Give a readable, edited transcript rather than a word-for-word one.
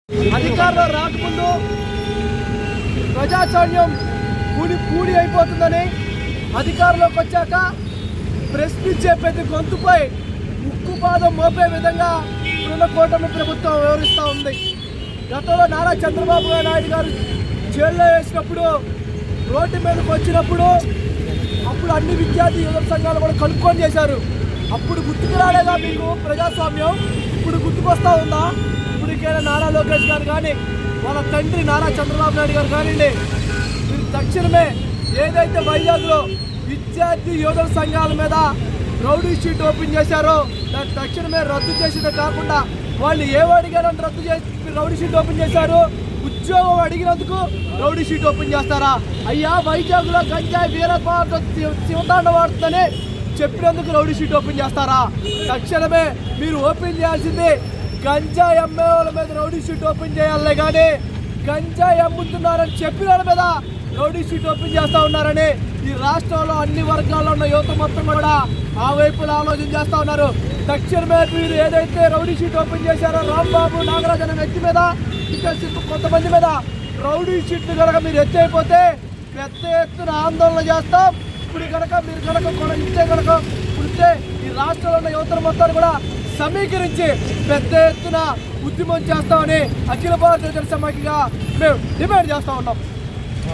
అధికారంలో రాకముందు ప్రజాస్వామ్యం కూడి అయిపోతుందని అధికారంలోకి వచ్చాక ప్రశ్నించే ప్రతి గొంతుపై ఉక్కుపాదం మోపే విధంగా ఇప్పుడున్న కూటమి ప్రభుత్వం వ్యవహరిస్తూ ఉంది. గతంలో నారా చంద్రబాబు నాయుడు గారు జైల్లో వేసినప్పుడు రోడ్డు మీదకి వచ్చినప్పుడు అప్పుడు అన్ని విద్యార్థి యువత సంఘాలు కూడా కనుక్కొని చేశారు. అప్పుడు గుర్తుకు రాలేదా మీకు ప్రజాస్వామ్యం? ఇప్పుడు గుర్తుకొస్తా ఉందా? ఇప్పటికైనా నారా లోకేష్ గారు కానీ వాళ్ళ తండ్రి నారా చంద్రబాబు నాయుడు గారు కానివ్వండి, మీరు తక్షణమే ఏదైతే వైజాగ్లో విద్యార్థి యువత సంఘాల మీద రౌడీ షీట్ ఓపెన్ చేశారో దాన్ని తక్షణమే రద్దు చేసేదే కాకుండా వాళ్ళు ఏమడిగారని రద్దు చేసి రౌడీ షీట్ ఓపెన్ చేశారు. ఉద్యోగం అడిగినందుకు రౌడీ షీట్ ఓపెన్ చేస్తారా? అయ్యా వైజాగ్లో గంజాయి వీరపాటు శివతాండవాడుతుందని చెప్పినందుకు రౌడీ షీట్ ఓపెన్ చేస్తారా? తక్షణమే మీరు ఓపెన్ చేయాల్సింది గంజాయి అమ్మే వాళ్ళ మీద రౌడీ షీట్ ఓపెన్ చేయాలనే కానీ గంజాయి అమ్ముతున్నారని చెప్పిన వాళ్ళ మీద రౌడీ షీట్ ఓపెన్ చేస్తూ ఉన్నారని ఈ రాష్ట్రంలో అన్ని వర్గాల్లో ఉన్న యువత మొత్తం కూడా ఆ వైపులో ఆలోచన చేస్తూ ఉన్నారు. తక్షణమే మీరు ఏదైతే రౌడీ షీట్ ఓపెన్ చేశారో రాంబాబు నాగరాజ్ అనే వ్యక్తి మీద ఇంకా కొంతమంది మీద రౌడీ షీట్లు కనుక మీరు ఎత్తైపోతే పెద్ద ఎత్తున ఆందోళన చేస్తాం. ఇప్పుడు కనుక మీరు కనుక పుడితే ఈ రాష్ట్రంలో ఉన్న యువతను మొత్తాన్ని కూడా సమీకరించి పెద్ద ఎత్తున ఉద్యమం చేస్తామని అఖిల భారతీయ జనసమాఖ్యగా మేము డిమాండ్ చేస్తూ ఉన్నాం.